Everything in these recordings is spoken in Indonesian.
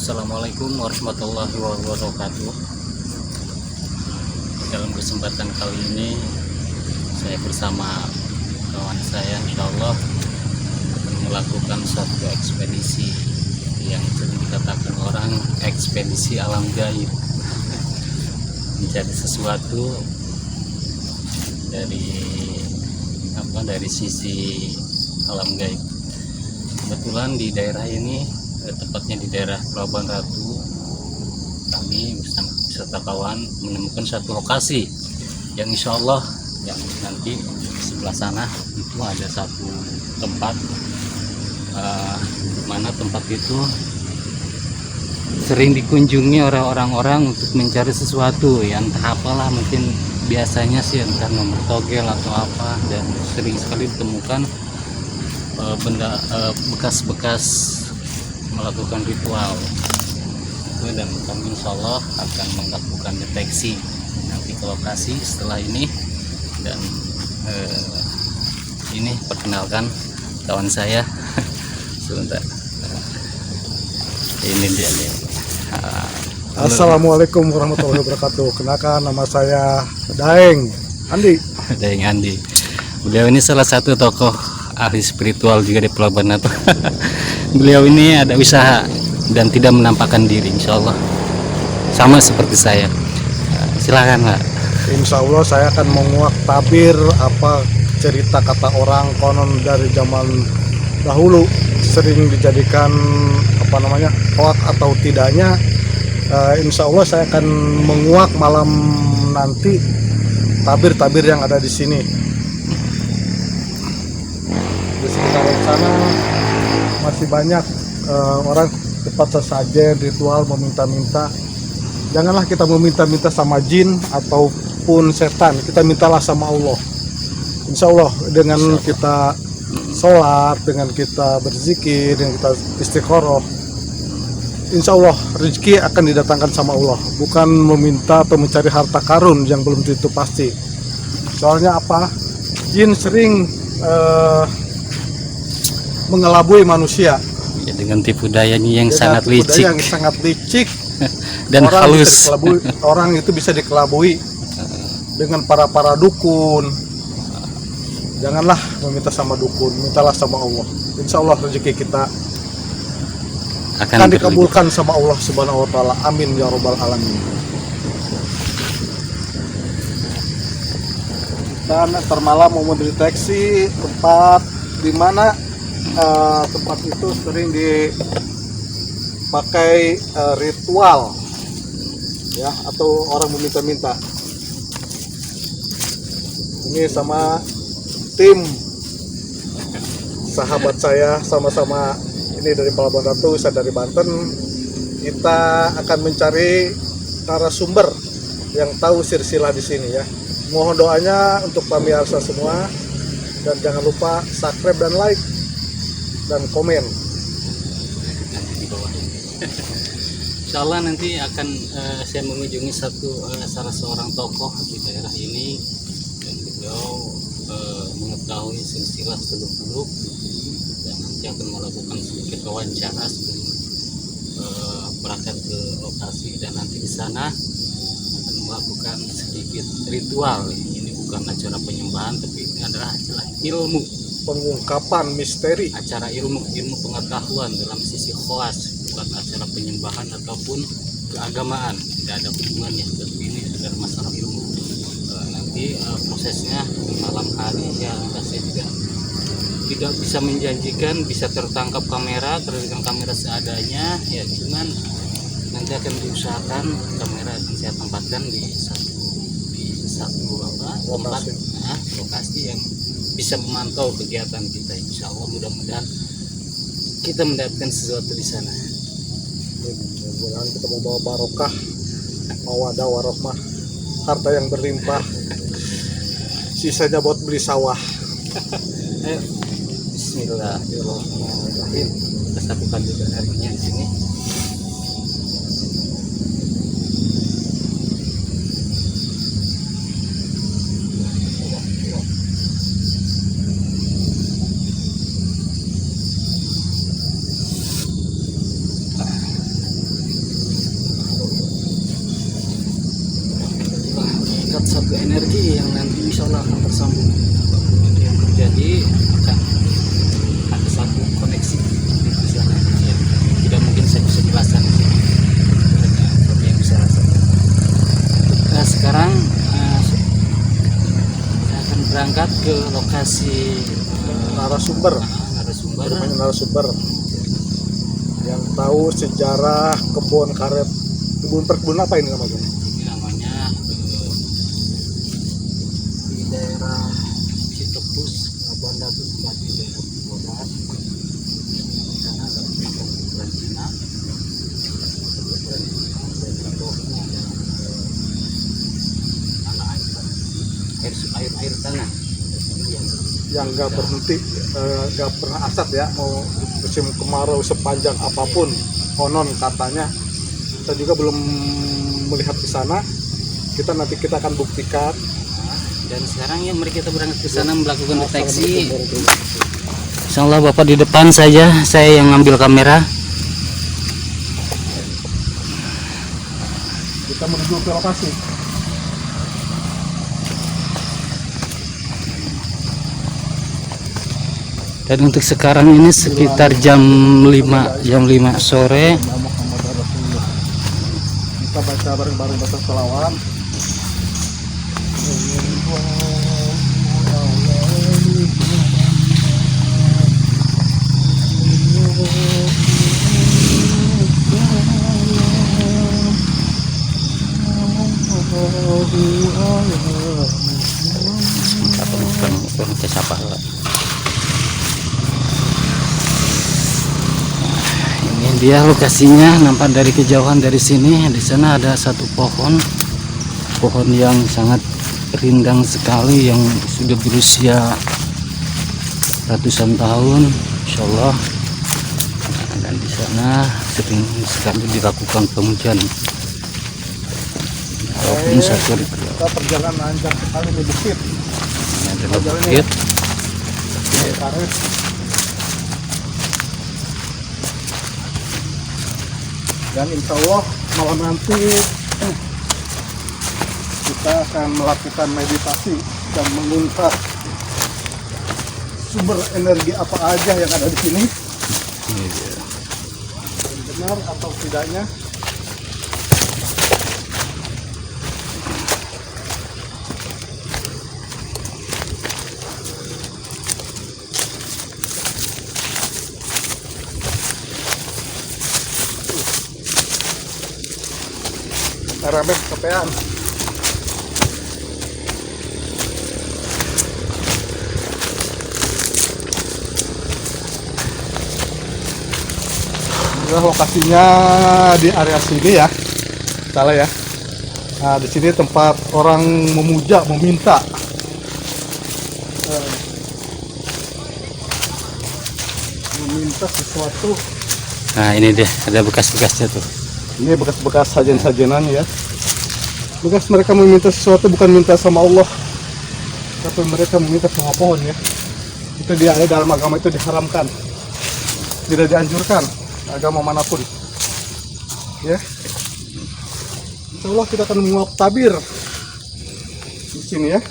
Assalamualaikum warahmatullahi wabarakatuh. Dalam kesempatan kali ini saya bersama kawan saya insyaallah akan melakukan suatu ekspedisi yang sering dikatakan orang ekspedisi alam gaib, mencari sesuatu dari sisi alam gaib. Kebetulan di daerah ini, tepatnya di daerah Pelabuhan Ratu, kami bersama wisatawan menemukan satu lokasi yang insya Allah yang nanti di sebelah sana itu ada satu tempat mana tempat itu sering dikunjungi oleh orang-orang untuk mencari sesuatu yang entah apalah, mungkin biasanya sih entah nomor togel atau apa, dan sering sekali ditemukan bekas-bekas melakukan ritual itu, dan kami insya Allah akan melakukan deteksi nanti ke lokasi setelah ini. Dan ini perkenalkan kawan saya sebentar, ini dia nih. Assalamualaikum warahmatullahi wabarakatuh. Kenalkan, nama saya Daeng Andi. Daeng Andi. Beliau ini salah satu tokoh ahli spiritual juga di Pelabuhan Ratu. Beliau ini ada usaha dan tidak menampakkan diri, insya Allah sama seperti saya. Silakan Pak. Insya Allah saya akan menguak tabir apa cerita kata orang konon dari zaman dahulu sering dijadikan hoak atau tidaknya. Insya Allah saya akan menguak malam nanti tabir-tabir yang ada di sini. Di sekitar sana masih banyak orang cepat sesajen ritual meminta-minta. Janganlah kita meminta-minta sama jin ataupun setan, kita mintalah sama Allah. Insya Allah dengan kita sholat, dengan kita berzikir, dengan kita istiqoroh, insya Allah rezeki akan didatangkan sama Allah. Bukan meminta atau mencari harta karun yang belum tentu pasti. Soalnya apa? Jin sering mengelabui manusia Ya, dengan tipu dayanya yang sangat licik, dan orang halus. Orang itu bisa dikelabui dengan para dukun. Janganlah meminta sama dukun, mintalah sama Allah. Insya Allah rezeki kita akan dikabulkan sama Allah Subhanahu wa taala. Amin ya rabbal alamin. Dan termalam mau mendeteksi tempat di mana tempat itu sering dipakai ritual ya, atau orang meminta-minta. Ini sama tim sahabat saya, sama-sama ini dari Pelabuhan Ratu, saya dari Banten. Kita akan mencari narasumber yang tahu silsilah di sini ya. Mohon doanya untuk pemirsa semua, dan jangan lupa subscribe dan like dan komen. Insya Allah nanti akan saya mengunjungi salah seorang tokoh di daerah ini, dan beliau mengetahui silsilah seluk-beluk, dan nanti akan melakukan sedikit wawancara sebelum berangkat ke lokasi, dan nanti di sana akan melakukan sedikit ritual. Ini bukan acara penyembahan, tapi ini adalah acara ilmu, Pengungkapan misteri, acara ilmu pengetahuan dalam sisi khawas, bukan acara penyembahan ataupun keagamaan, tidak ada hubungannya, tapi ini adalah masalah ilmu. Nanti prosesnya di malam hari ya, saya tidak bisa menjanjikan bisa tertangkap kamera, terlihat kamera seadanya ya, cuman nanti akan diusahakan kamera akan saya tempatkan di satu tempat lokasi yang bisa memantau kegiatan kita. Insya Allah mudah-mudahan kita mendapatkan sesuatu di sana. Mudah-mudahan kita mau bawa barokah, mawadah warohmah, harta yang berlimpah, sisanya buat beli sawah. Ayo, Bismillahirrahmanirrahim. Kita satukan juga harinya di sini. mendekat ke lokasi narasumber narasumber. rumahnya narasumber yang tahu sejarah kebun karet, perkebunan apa ini namanya? Ini namanya di daerah Citepus, Banda itu tempat di daerah Bodas. Di sana ada perkebunan Cina. Perkebunan Cina dan di bawahnya ada tanah air tanah. Yang nggak berhenti, nggak pernah asat ya, mau musim kemarau sepanjang apapun konon katanya. Kita juga belum melihat ke sana, nanti kita akan buktikan. Dan sekarang ya mari kita berangkat ke sana melakukan deteksi. Insyaallah Bapak di depan saja, saya yang ngambil kamera. Kita menuju ke lokasi. Dan untuk sekarang ini sekitar jam 5 sore. Kita baca bareng-bareng baca selawat. Ini dia lokasinya, nampak dari kejauhan dari sini. Di sana ada satu pohon yang sangat rindang sekali, yang sudah berusia ratusan tahun, insyaallah. Dan di sana sering sekali dilakukan pengujian. Walaupun satu Kita perjalanan nanjak sekali di bukit. ini adalah bukit. Karet. Dan insya Allah malam nanti kita akan melakukan meditasi dan mengungkap sumber energi apa aja yang ada di sini, Ini dia. benar atau tidaknya. Rame kecapean. Inilah lokasinya di area sini ya, salah ya. Nah di sini tempat orang memuja, meminta. Meminta sesuatu. Nah ini dia, ada bekas-bekasnya tuh. Ini bekas-bekas sajen-sajenannya ya. Bekas mereka meminta sesuatu, bukan minta sama Allah, tapi mereka meminta sama pohon ya. Itu dia, dalam agama itu diharamkan, tidak dianjurkan, agama manapun. Ya. Insya Allah kita akan menguap tabir di sini ya.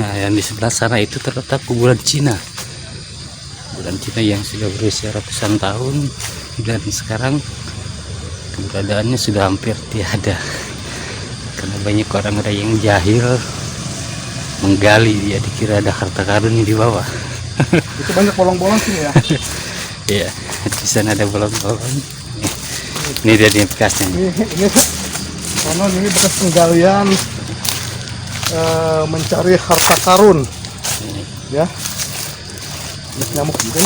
Nah, yang di sebelah sana itu terletak kuburan Cina. Kuburan Cina yang sudah berusia ratusan tahun, dan sekarang keberadaannya sudah hampir tiada karena banyak orang-orang yang jahil menggali, dia dikira ada harta karun di bawah. Itu banyak bolong-bolong sini ya. Iya, di sana ada bolong-bolong. Ini dia di bekasnya. Ini konon ini bekas penggalian mencari harta karun ya. Nyamuk gitu,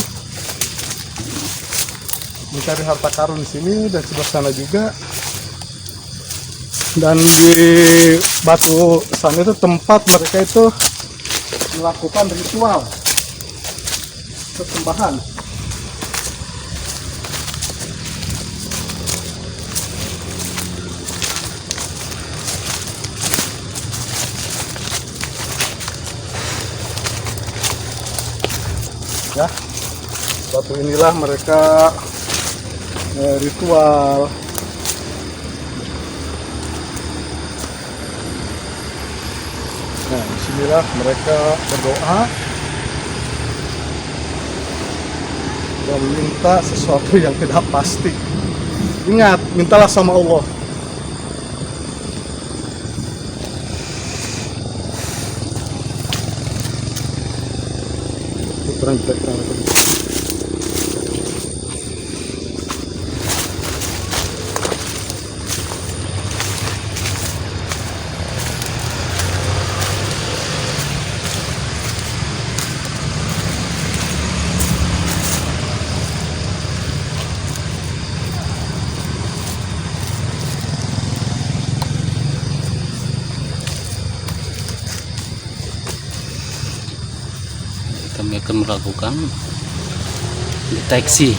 mencari harta karun di sini dan sebelah sana juga. Dan di batu sana itu tempat mereka itu melakukan ritual persembahan. Ya, batu inilah mereka ritual. Nah, disinilah mereka berdoa dan minta sesuatu yang tidak pasti. Ingat, mintalah sama Allah. kurang jelek banget. Kami akan melakukan deteksi,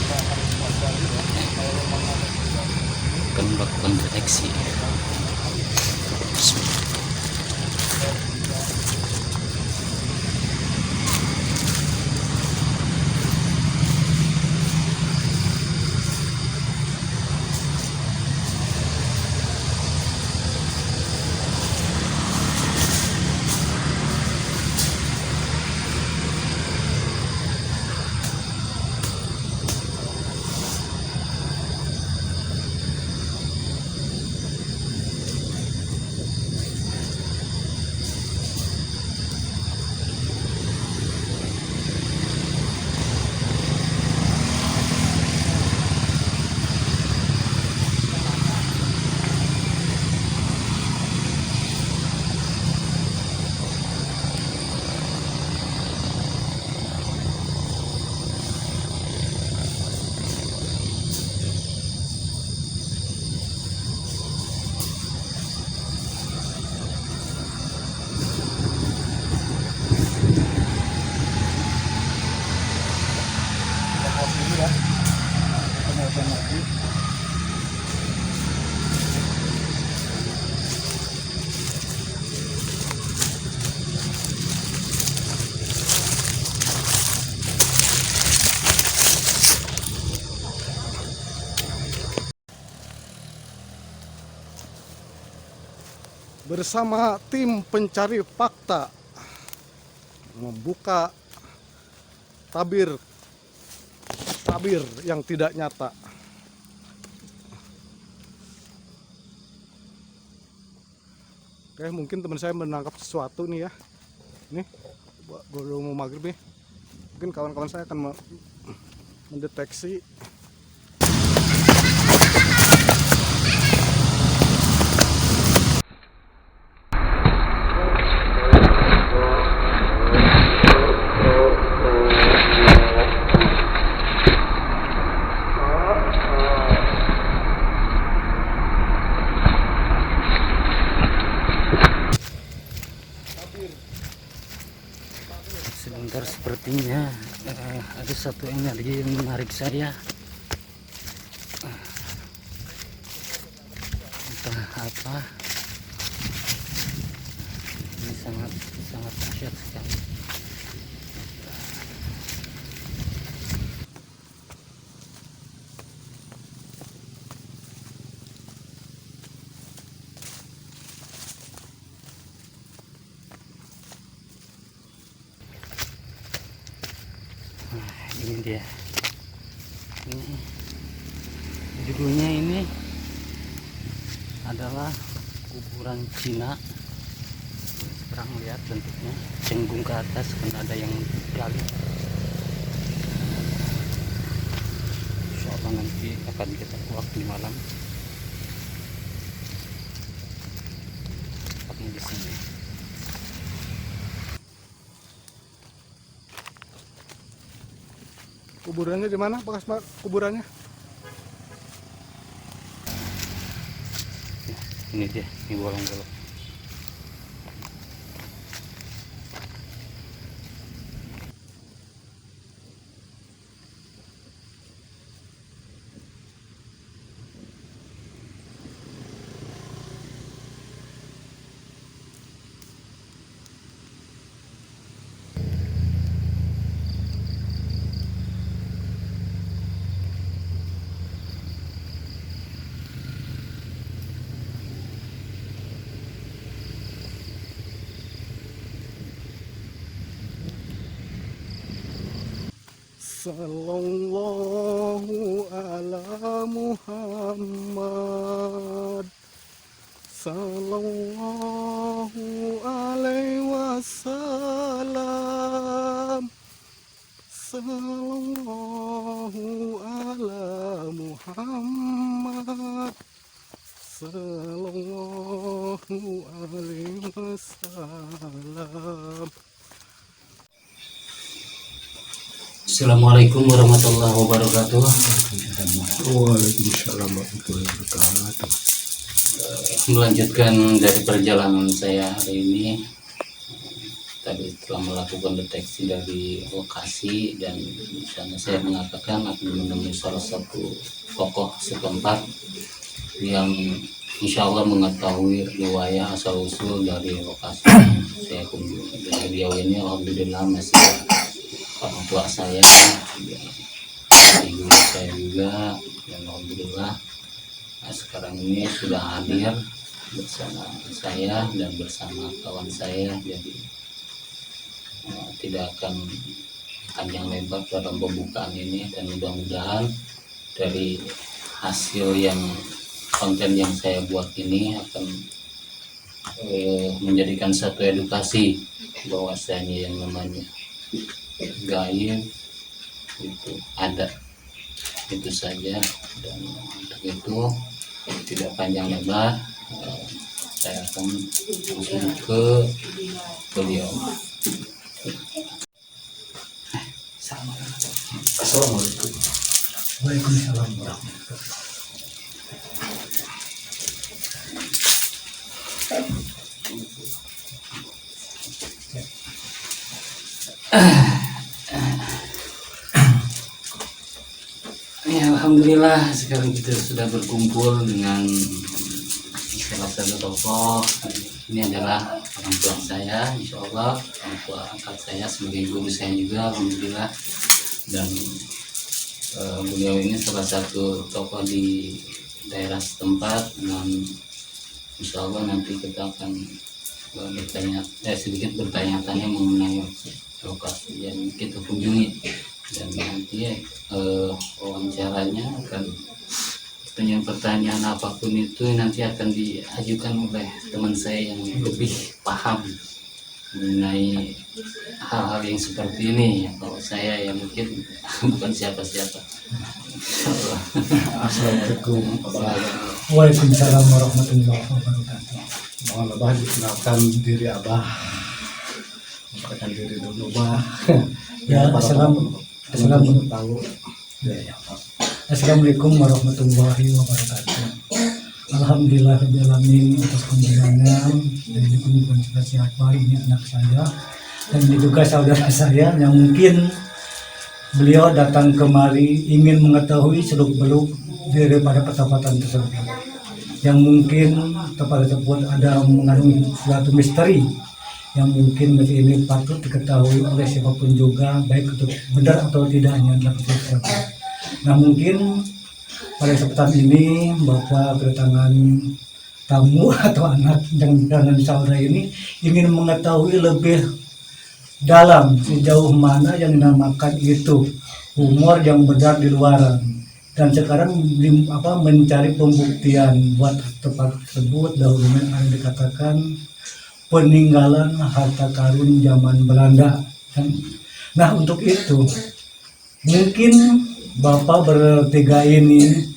Bersama tim pencari fakta membuka tabir yang tidak nyata. Oke, mungkin teman saya menangkap sesuatu nih ya. Nih, baru mau maghrib nih. Mungkin kawan-kawan saya akan mendeteksi. Sebentar, sepertinya ada satu energi yang menarik saya. Entah apa. Ini sangat dahsyat sekali. Ini dia, ini judulnya ini adalah kuburan Cina. Sekarang lihat bentuknya cenggung ke atas karena ada yang gali. Insyaallah nanti akan kita kuak di malam tepatnya di sini. Kuburannya di mana? Bekas kuburannya? Ya, ini dia, ini bolong-bolong. Sallallahu ala Muhammad, sallallahu alaihi wasallam, Sallallahu ala Muhammad. Sallallahu alaihi wasallam. Assalamualaikum warahmatullahi wabarakatuh. Waalaikumsalam warahmatullahi wabarakatuh. Melanjutkan dari perjalanan saya hari ini, tadi telah melakukan deteksi dari lokasi dan di sana saya mengatakan akan menemui salah satu tokoh setempat yang insya Allah mengetahui riwayat asal usul dari lokasi saya kunjungi. Dan beliau ini alhamdulillah masih orang tua saya, ibu saya juga, dan alhamdulillah sekarang ini sudah hadir bersama saya dan bersama kawan saya. Jadi tidak akan panjang lebar dalam pembukaan ini, dan mudah-mudahan dari hasil yang konten yang saya buat ini akan menjadikan satu edukasi bahwasanya yang namanya gaib itu ada, itu saja. Dan untuk itu tidak panjang lebar, saya akan langsung ke beliau. Assalamualaikum. Waalaikumsalam warahmatullahi Ya, alhamdulillah sekarang kita sudah berkumpul dengan salah satu tokoh. Ini adalah orang tua saya, insya Allah orang tua angkat saya sebagai guru saya juga, alhamdulillah. Dan beliau ini salah satu tokoh di daerah setempat, dan insya Allah nanti kita akan sedikit bertanya-tanya mengenai lokasi yang kita kunjungi, dan nanti wawancaranya akan pertanyaan-pertanyaan apapun itu nanti akan diajukan oleh teman saya yang lebih paham mengenai hal-hal yang seperti ini. Kalau saya yang mungkin bukan siapa-siapa. Assalamualaikum. Waalaikumsalam warahmatullahi wabarakatuh. Mohon Abah dikenalkan diri Abah. Memperkenalkan diri dulu Abah. Ya, Assalamualaikum. Tahu. Assalamualaikum warahmatullahi wabarakatuh. Alhamdulillah rabbil alamin atas kunjungannya, dan ini kunjungan sehat baik ini anak saya, dan ini juga saudara saya yang mungkin beliau datang kemari ingin mengetahui seluk-beluk daripada pertapatan tersebut, yang mungkin tempat tersebut ada mengandung suatu misteri yang mungkin ini patut diketahui oleh siapapun juga, baik itu benar atau tidaknya dalam tersebut. Nah, mungkin pada kesempatan ini Bapak kedatangan tamu atau anak dengan saudara ini ingin mengetahui lebih dalam sejauh mana yang dinamakan itu humor yang benar di luaran, dan sekarang mencari pembuktian buat tempat tersebut dahulunya ada dikatakan peninggalan harta karun zaman Belanda. Nah, untuk itu mungkin Bapak bertiga ini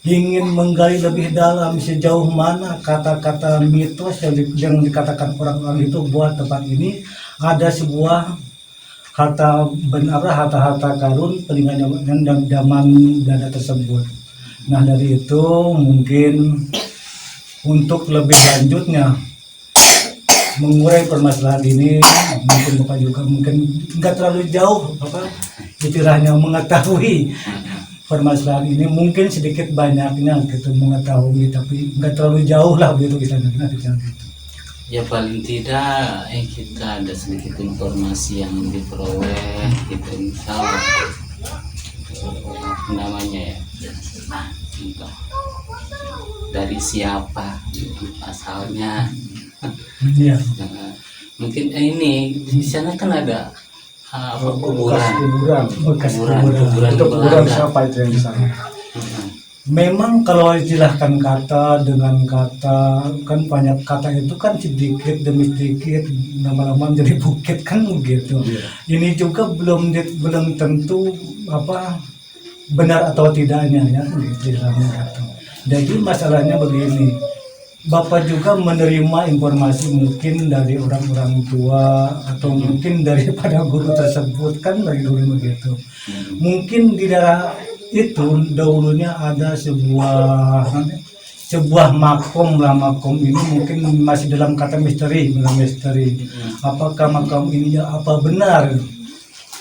ingin menggali lebih dalam sejauh mana kata-kata mitos yang dikatakan orang-orang itu buat tempat ini ada sebuah harta karun peninggalan zaman Belanda tersebut. Nah, dari itu mungkin untuk lebih lanjutnya mengurai permasalahan ini, mungkin Bapak juga mungkin nggak terlalu jauh istilahnya mengetahui permasalahan ini, mungkin sedikit banyaknya kita mengetahui, tapi nggak terlalu jauh lah begitu kita dengar gitu. Ya paling tidak kita ada sedikit informasi yang diperoleh gitu, misal namanya ya, entah dari siapa gitu, asalnya. Iya. Nah, mungkin ini di sana kan ada kuburan Bekas kuburan. Itu kuburan Belanda. siapa itu yang di sana? Memang kalau istilahkan kata dengan kata, kan banyak kata itu kan sedikit demi sedikit lama-lama menjadi bukit kan begitu. Ini juga belum tentu apa benar atau tidaknya ya gitu istilahnya kata. Jadi masalahnya begini, Bapak juga menerima informasi mungkin dari orang-orang tua atau mungkin daripada guru tersebut kan dari dulu begitu. Mungkin di daerah itu dahulunya ada sebuah makom lah, makom ini mungkin masih dalam kata misteri, apakah makom ini apa benar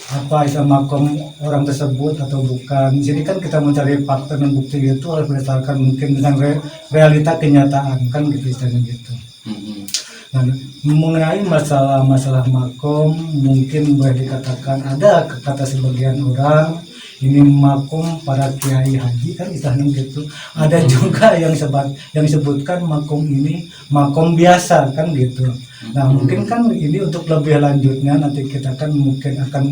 apa isa makom orang tersebut atau bukan. Jadi kan kita mencari fakta dan bukti itu harus berdasarkan mungkin dengan realita kenyataan kan gitu istilahnya gitu. Nah, mengenai masalah makom mungkin boleh dikatakan ada kata sebagian orang ini makom para kiai haji kan istilahnya gitu. Ada juga yang sebutkan makom ini makom biasa kan gitu. Nah mungkin kan ini untuk lebih lanjutnya nanti kita kan mungkin akan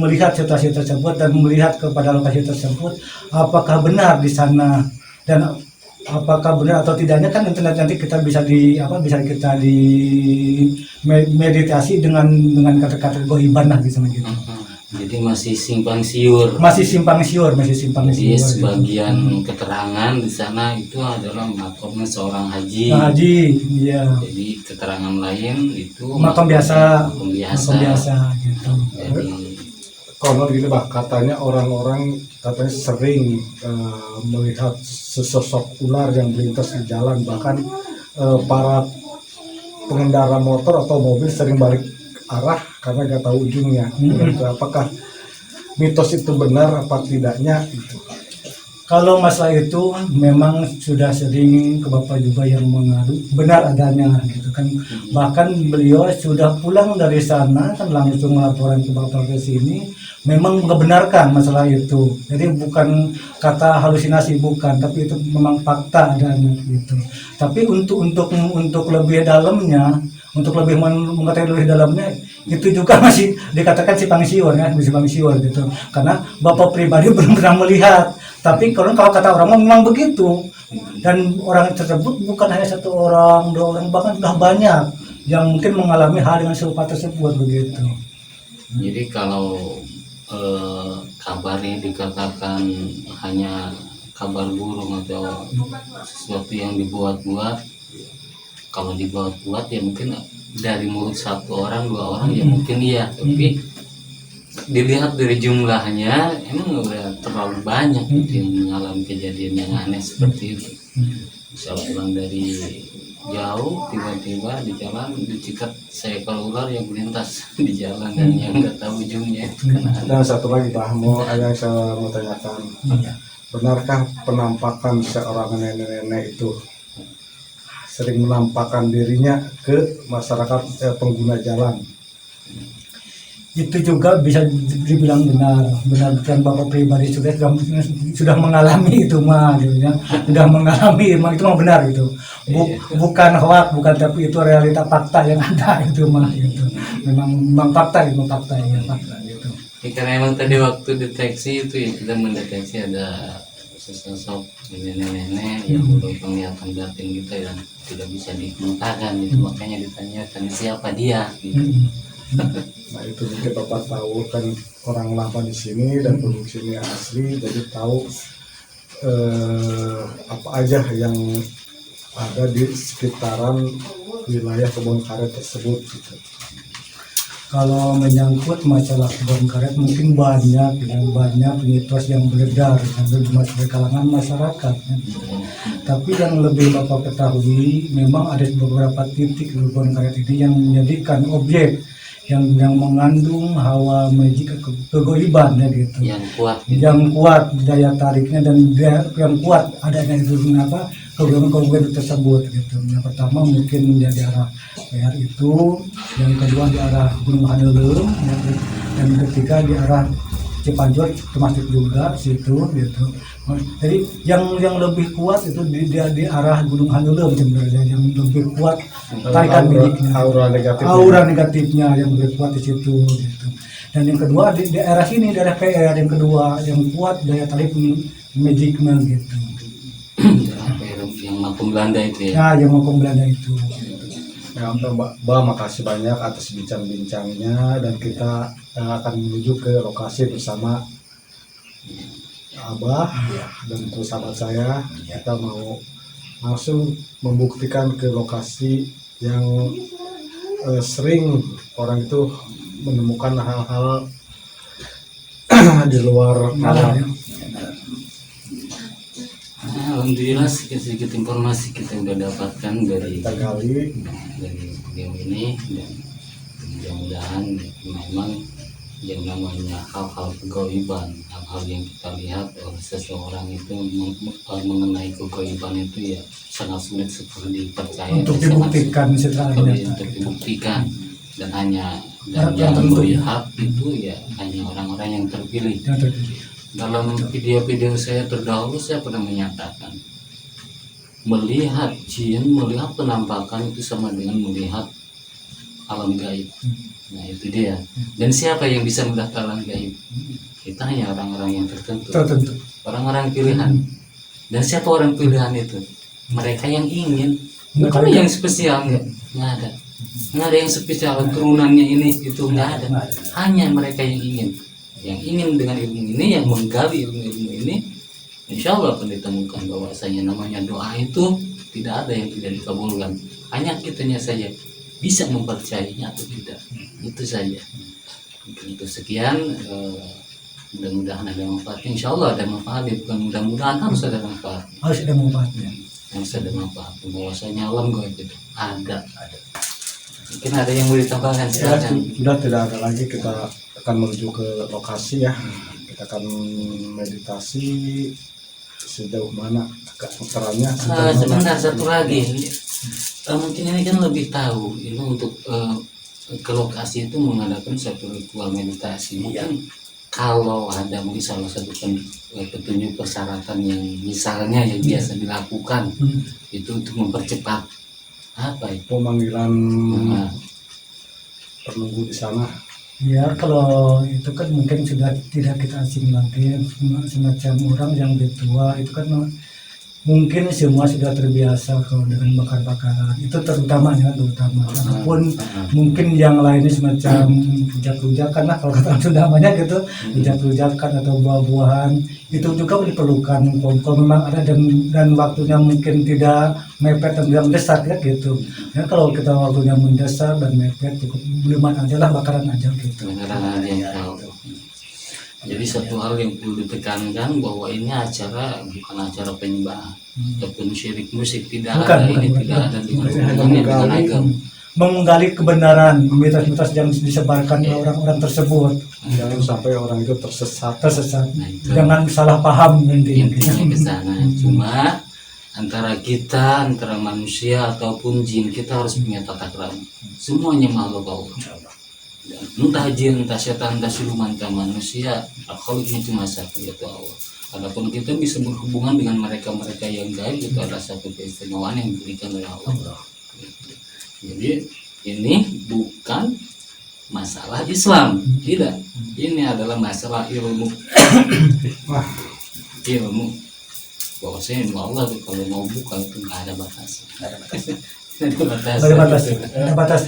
melihat situasi tersebut dan melihat kepada lokasi tersebut apakah benar di sana dan apakah benar atau tidaknya kan nanti kita bisa meditasi dengan kata-kata goiban lah gitu. Jadi masih simpang siur. Jadi Jadi sebagian keterangan di sana itu adalah makomnya seorang haji. Iya. Jadi keterangan lain itu makam biasa gitu. Jadi Konon gini bah, katanya orang-orang katanya sering melihat sesosok ular yang melintas di jalan, bahkan para pengendara motor atau mobil sering balik arah karena nggak tahu ujungnya. Gitu. Apakah mitos itu benar apa tidaknya? Gitu. Kalau masalah itu memang sudah sering ke Bapak juga yang mengadu benar adanya gitu kan. Bahkan beliau sudah pulang dari sana kan langsung melaporkan ke Bapak ke sini memang membenarkan masalah itu. Jadi bukan kata halusinasi bukan, tapi itu memang fakta adanya gitu. Tapi untuk lebih dalamnya, untuk lebih mengetahui lebih dalamnya itu juga masih dikatakan simpang siur ya, simpang siur gitu. Karena Bapak pribadi belum pernah melihat. Tapi kalau kata orang memang begitu, dan orang tersebut bukan hanya satu orang, dua orang, bahkan sudah banyak yang mungkin mengalami hal yang serupa tersebut begitu. Jadi kalau kabar ini dikatakan hanya kabar burung atau sesuatu yang dibuat-buat, kalau dibuat-buat ya mungkin dari mulut satu orang dua orang ya mungkin iya, tapi dilihat dari jumlahnya emang udah terlalu banyak gitu yang mengalami kejadian yang aneh seperti itu. Bisa pulang dari jauh tiba-tiba di jalan dicikat seekor ular yang melintas di jalan dan yang nggak tahu ujungnya itu kan. Dan satu lagi Pak, yang saya mau tanyakan, benarkah penampakan seorang nenek-nenek itu sering menampakkan dirinya ke masyarakat pengguna jalan? Itu juga bisa dibilang benar dan Bapak pribadi sudah mengalami itu mah gitu ya. Sudah mengalami itu mah benar gitu. Bukan hoak, bukan, tapi itu realita fakta yang ada itu mah gitu. Memang fakta gitu. Ya, karena emang tadi waktu deteksi itu ya kita mendeteksi ada sesosok nenek-nenek yang belum penglihatan batin kita yang tidak bisa dikemukakan gitu, makanya ditanyakan siapa dia gitu. Nah itu mungkin Bapak tahu kan orang lama di sini dan penduduk sini asli, jadi tahu apa aja yang ada di sekitaran wilayah kebun karet tersebut gitu. Kalau menyangkut masalah kebun karet mungkin banyak mitos yang beredar di kalangan masyarakat ya. Tapi yang lebih Bapak ketahui memang ada beberapa titik kebun karet ini yang menjadikan objek yang mengandung hawa magic kegoiban ya gitu. Yang kuat daya tariknya dan yang kuat adanya itu kegoiban tersebut gitu. Yang pertama mungkin di arah PR itu, yang kedua di arah Gunung Hadelum, yang ketiga di arah Cipanjur termasuk juga situ gitu. Jadi yang lebih kuat itu di arah Gunung Handeuleum sebenarnya, yang lebih kuat tarikan bibitnya, aura negatifnya yang lebih kuat di situ gitu. Dan yang kedua di daerah sini, daerah PR yang kedua yang kuat daya tarik magicnya gitu. Yang Makum Belanda itu ya. Nah, yang Makum Belanda itu. Ya, Mbak, makasih banyak atas bincang-bincangnya, dan kita akan menuju ke lokasi bersama Abah dan untuk sahabat saya. Kita mau langsung membuktikan ke lokasi yang sering orang itu menemukan hal-hal di luar nalar. Alhamdulillah sedikit informasi kita udah dapatkan dari Kita gali beliau ini, dan mudah-mudahan memang yang namanya hal-hal kegoiban, hal-hal yang kita lihat oleh seseorang itu mengenai kegoiban itu ya sangat sulit seperti dipercaya Untuk dan dibuktikan setelah sulit nyata. untuk dibuktikan, dan hanya Orang yang tertentu. melihat itu ya hanya orang-orang yang terpilih. Yang terjadi. Dalam video-video saya terdahulu saya pernah menyatakan melihat jin, melihat penampakan itu sama dengan melihat alam gaib. Nah itu dia. Dan siapa yang bisa melihat alam gaib? Kita hanya orang-orang yang tertentu, orang-orang pilihan. Dan siapa orang pilihan itu? Mereka yang ingin. Bukan yang spesial, nggak ada. Nggak ada yang spesial, turunannya ini itu nggak ada. Hanya mereka yang ingin. Yang ingin dengan ilmu ini, yang menggali ilmu-ilmu ini, insya Allah akan ditemukan bahwasanya namanya doa itu tidak ada yang tidak dikabulkan. Hanya kitanya saja bisa mempercayainya atau tidak. Itu saja. Untuk sekian, mudah-mudahan ada manfaatnya. Insya Allah ada manfaatnya, bukan mudah-mudahan, harus ada manfaat. Harus ada manfaatnya. Harus ada manfaat. Bahwasanya alam gaib itu ada. Mungkin ada yang mau ditambahkan, ya, silakan. sudah tidak ada lagi. Kita akan menuju ke lokasi ya. Kita akan meditasi sejauh mana keterangannya. Sebentar, satu lagi. Mungkin ini kan lebih tahu ini untuk ke lokasi itu mengadakan satu ritual meditasi. Mungkin kalau ada mungkin salah satu petunjuk persyaratan yang misalnya yang biasa dilakukan itu untuk mempercepat apa itu Pemanggilan penunggu di sana. Ya, kalau itu kan mungkin sudah tidak kita asing lagi, semacam orang yang tua itu kan mungkin semua sudah terbiasa kalau dengan bakar-bakaran itu terutamanya ataupun mungkin yang lainnya semacam rujak-rujakan lah kalau kata sudah banyak gitu, rujak-rujakan atau buah-buahan itu juga diperlukan kalau memang ada dan waktunya mungkin tidak mepet dan mendesak ya gitu. Ya kalau kita waktunya mendesak dan mepet cukup minuman aja lah, bakaran aja gitu. beneran ada yang tahu. Jadi satu hal yang perlu ditekankan bahwa ini acara bukan acara penyembahan ataupun syirik musik, tidak Bukan, ada, ini bukan. tidak ada di hubungannya dengan Menggali. agama. Menggali kebenaran mitos-mitos yang disebarkan oleh orang-orang tersebut, Jangan sampai orang itu tersesat. Nah, itu jangan salah paham nanti. intinya ke sana. Cuma antara kita, antara manusia ataupun jin, kita harus punya tata krama. Semuanya makhluk Allah. Dan entah jin, entah setan, entah siluman, entah manusia, al-khaliqnya cuma satu, yaitu Allah. Adapun kita bisa berhubungan dengan mereka-mereka yang gaib, itu adalah satu keistimewaan yang diberikan oleh Allah. Jadi ini bukan masalah Islam, tidak. Ini adalah masalah ilmu. Ilmu. Bahwasanya ilmu Allah itu kalau mau buka itu nggak ada batas. Ada batas.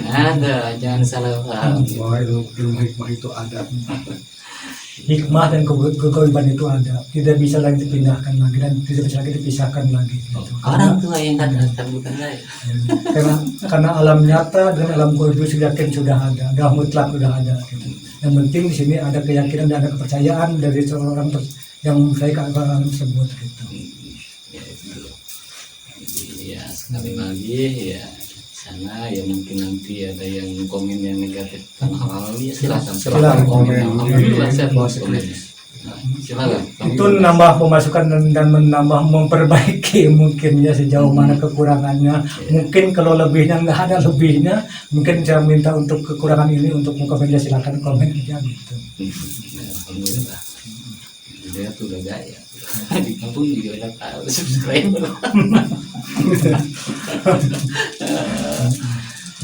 Ada, jangan salah paham. Bahwa ilmu hikmah itu ada. Hikmah dan kegaiban itu ada, tidak bisa lagi dipindahkan lagi dan tidak bisa lagi dipisahkan lagi gitu. Orang tua yang katakan bukan saya. karena alam nyata dan alam gaib itu sudah ada mutlak sudah ada gitu. Yang penting di sini ada keyakinan dan ada kepercayaan dari seorang yang saya ke alam tersebut gitu. Ya, itu. Jadi ya sekali lagi ya sana ya mungkin nanti ada yang komen yang negatif tentang hal-hal ya silakan Silakan komen. Alhamdulillah saya Bos, komen. Silakan. Itu nambah pemasukan dan menambah memperbaiki mungkinnya sejauh mana kekurangannya. Mungkin kalau lebihnya nggak ada lebihnya, mungkin saya minta untuk kekurangan ini untuk mengkomennya, silakan komen aja gitu. Alhamdulillah. Dia tuh udah gaya. Di kampung juga udah tahu subscriber.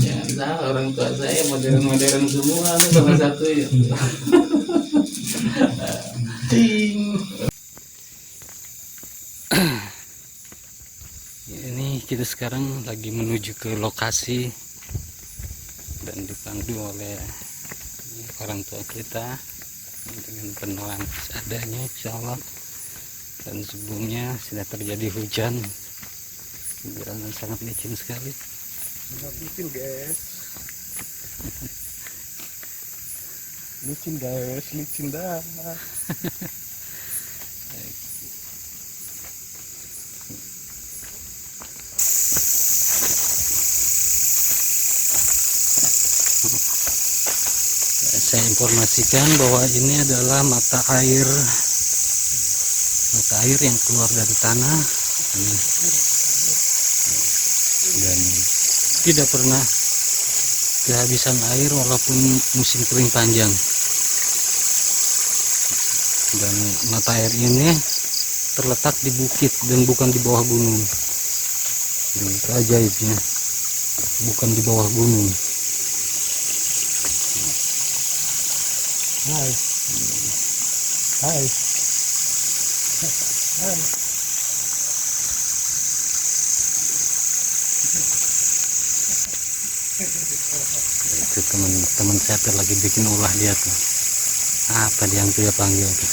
Jangan salah, orang tua saya modern-modern semua, salah satu ya. Ini kita sekarang lagi menuju ke lokasi dan dipandu oleh orang tua kita dengan penerangan seadanya, insya Allah. Dan sebelumnya sudah terjadi hujan, jalanan sangat licin sekali. Licin guys. Licin guys, licin dah. Saya informasikan bahwa ini adalah mata air yang keluar dari tanah dan tidak pernah kehabisan air walaupun musim kering panjang. Dan mata air ini terletak di bukit dan bukan di bawah gunung. Itu ajaibnya, bukan di bawah gunung. Hai. Hai. Hai. Itu teman saya tuh lagi bikin ulah dia tuh. Apa dia yang dia panggil tuh?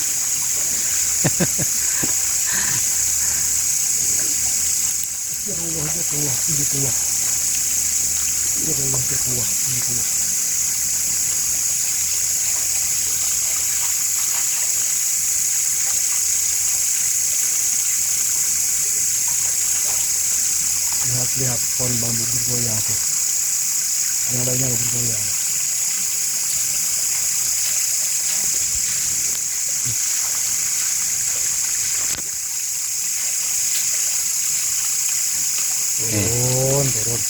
Lihat pohon bambu bergoyang tuh. Yang lainnya bergoyang. Turun.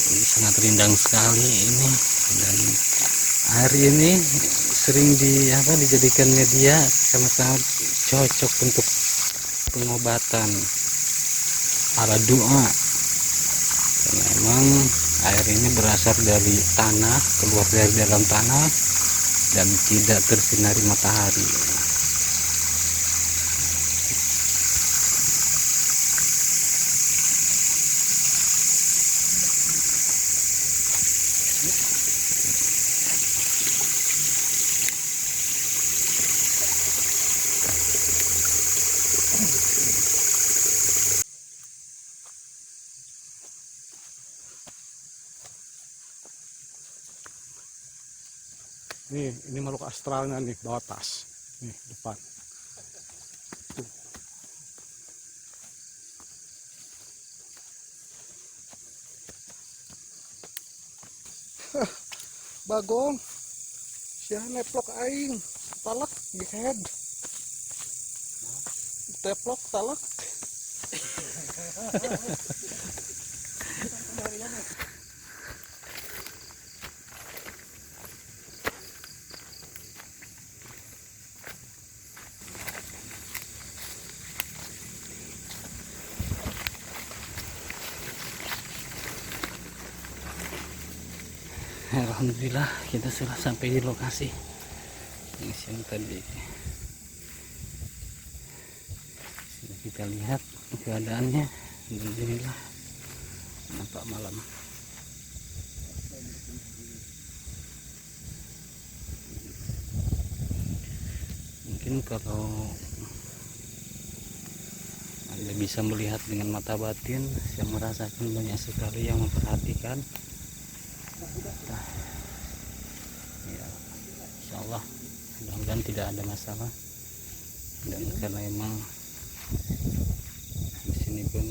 Ini sangat rindang sekali ini, dan air ini sering dijadikan media karena sangat cocok untuk pengobatan ala doa. Karena memang air ini berasal dari tanah, keluar dari dalam tanah dan tidak tersinari matahari. Nih, ini makhluk astralnya nih, bawa tas. Nih, depan. Tuh. Bagong. Sia neplok aing. Talak dihead. Teplok talak. Alhamdulillah kita sudah sampai di lokasi yang tadi sudah kita lihat keadaannya. Alhamdulillah nampak malam. Mungkin kalau Anda bisa melihat dengan mata batin, saya merasakan banyak sekali yang memperhatikan. ya insya Allah mudah-mudahan tidak ada masalah. Dan karena emang di sini pun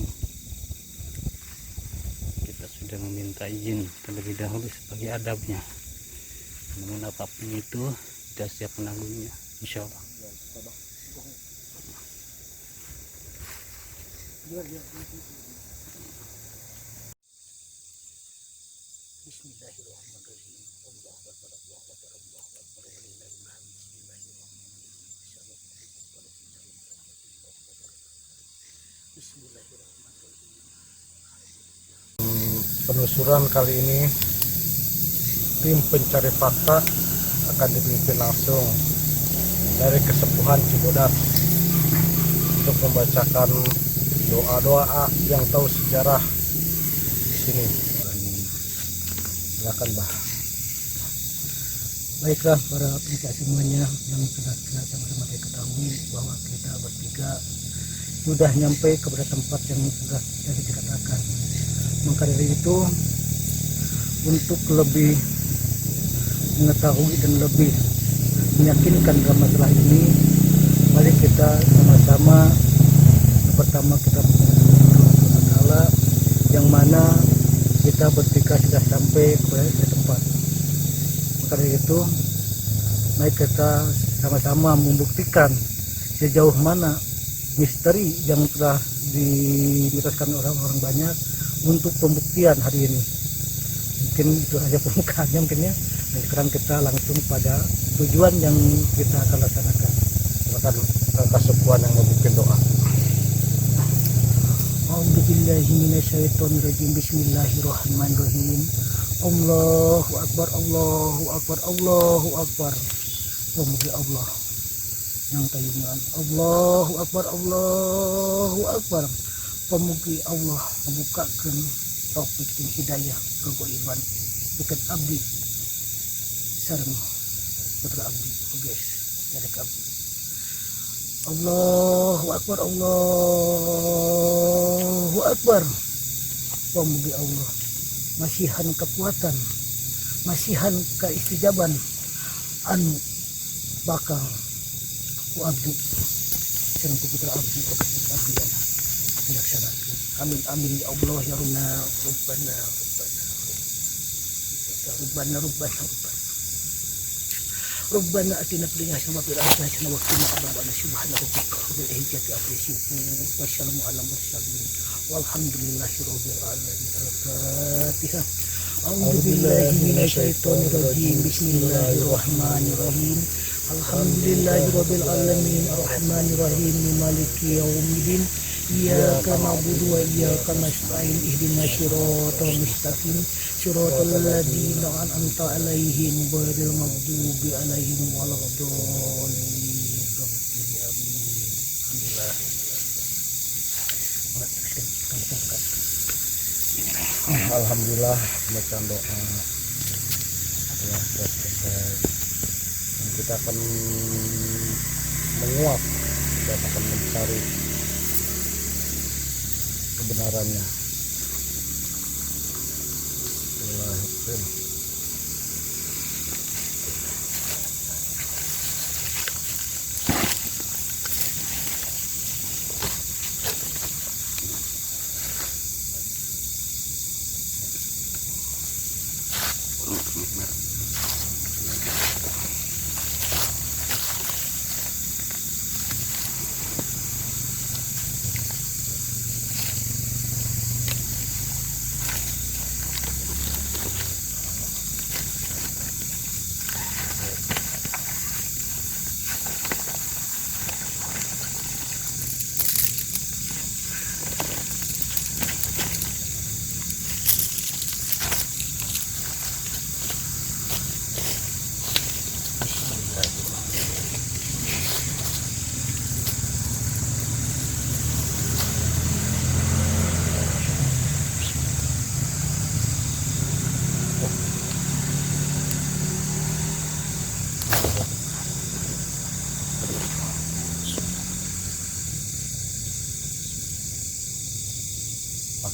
kita sudah meminta izin terlebih dahulu sebagai adabnya, namun apapun itu kita siap menanggungnya insya Allah. Bismillahirrahmanirrahim. Allahu Akbar, Allahu Akbar, Allahu Akbar, walillahil hamd. Bismillahirrahmanirrahim. Penelusuran kali ini tim pencari fakta akan dipimpin langsung dari Kesepuhan Cibodas untuk membacakan doa-doa yang tahu sejarah di sini. Silakan, Bah. Baiklah para pendengar semuanya, yang sudah kita sama-sama ketahui bahwa kita bertiga sudah nyampe kepada tempat yang sudah tadi dikatakan. Maka dari itu, untuk lebih mengetahui dan lebih meyakinkan dalam masalah ini, mari kita sama-sama pertama kita berdoa yang mana kita bertiga sudah sampai kepada tempat. Maka dari itu, mari kita sama-sama membuktikan sejauh mana misteri yang telah dimitaskan orang-orang banyak untuk pembuktian hari ini. Mungkin itu saja pembukaannya mungkin ya. Dan sekarang kita langsung pada tujuan yang kita akan laksanakan. Silakan Kesepuhan yang memimpin doa. A'udzubillahi minasyaitonirrajim. Bismillahirrahmanirrahim. Allahu Akbar, Allahu Akbar, Allahu Akbar. Pemuji Allah yang tayungan. Allahu Akbar, Allahu Akbar. Pemuji Allah membukakan taufik dan hidayah kegoiban dekat abdi sareng putra abdi guys dari abdi. Allahu Akbar, Allahu Akbar. Pemuji Allah masihan kekuatan, masihan keistijaban anu bakal ku abdi sareng putra abdi abdi dilaksanakan. Amin amin ya Allah ya Rabbana Rabbana atina fid dunya hasanah wa fil akhirati hasanah wa qina adzabannar. Subhana rabbika rabbil izzati amma yasifun wa salamun alal mursalin walhamdulillahi rabbil alamin. Al-Fatihah. A'udzubillahi minasyaitonir rajim. Bismillahirrahmanirrahim. Alhamdulillahi rabbil alamin arrahmanir rahim maliki yaumiddin. Iyyaka na'budu wa iyyaka nasta'in ihdinas siratal mustaqim siratal ladzina an'amta 'alaihim ghairil maghdubi 'alaihim waladdallin. Alhamdulillah, bacaan doa telah selesai. Dan kita akan menguap dan akan mencari kebenarannya. Bismillahirrahmanirrahim.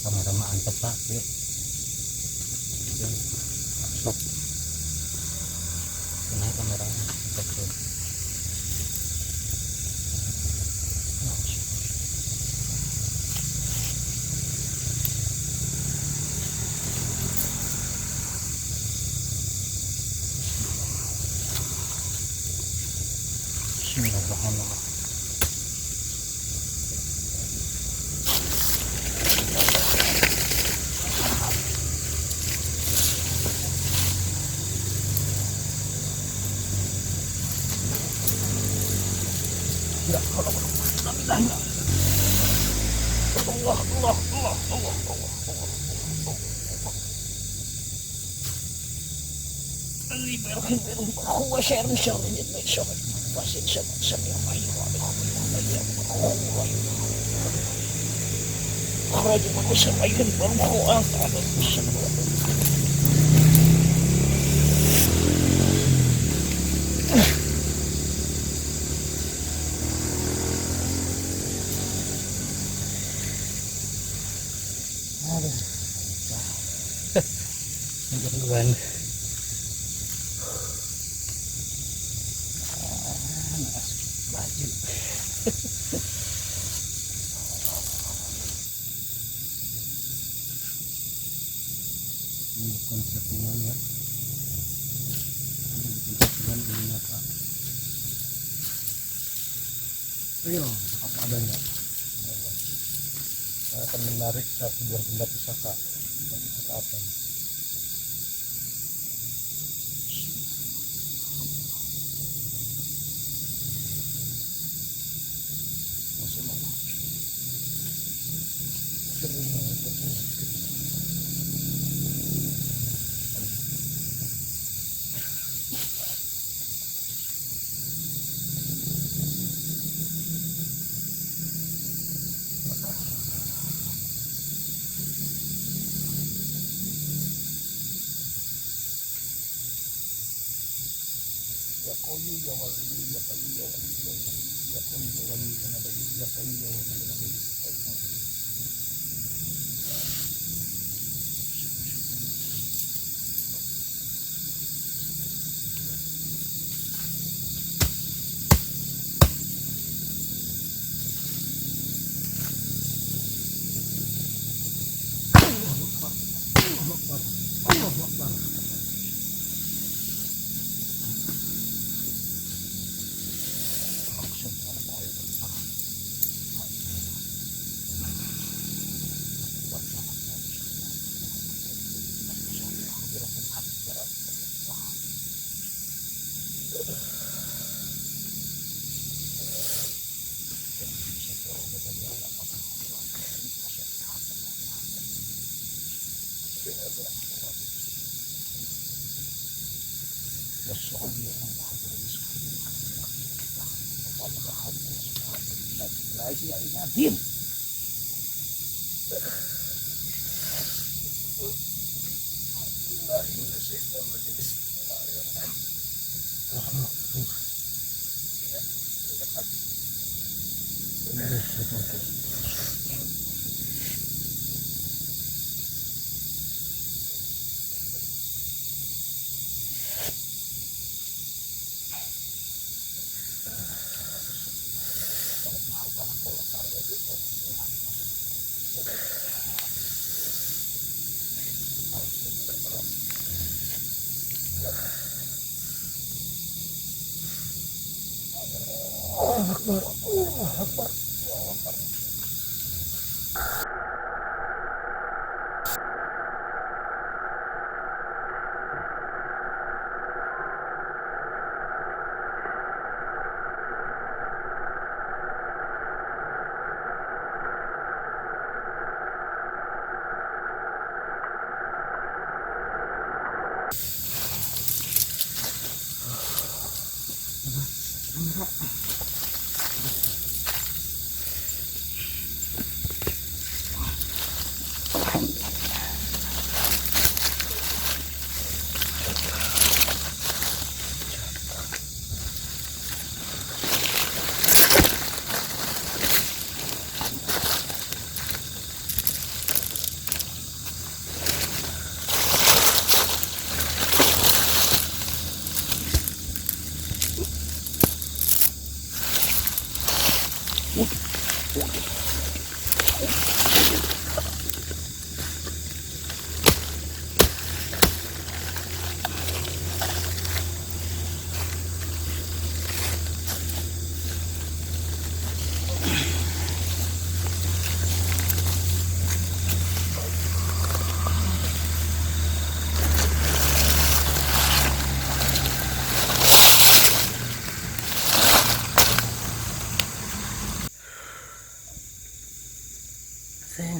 Sama-sama antep Pak, yuk. Sok. Bismillahirrahmanirrahim. هو شعر من شر من شر واسد سميع خرج من سمعين والقرآن على السماء Gangguan. Baju. Ini konsepnya ya. Ini konsepnya ini apa? Real apa adanya. Saya akan menarik satu buah benda pusaka. Benda pusaka apa nih?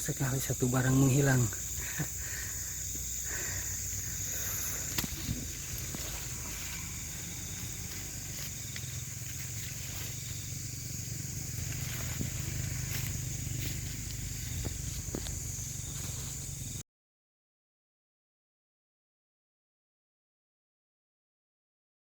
sekali satu barang menghilang.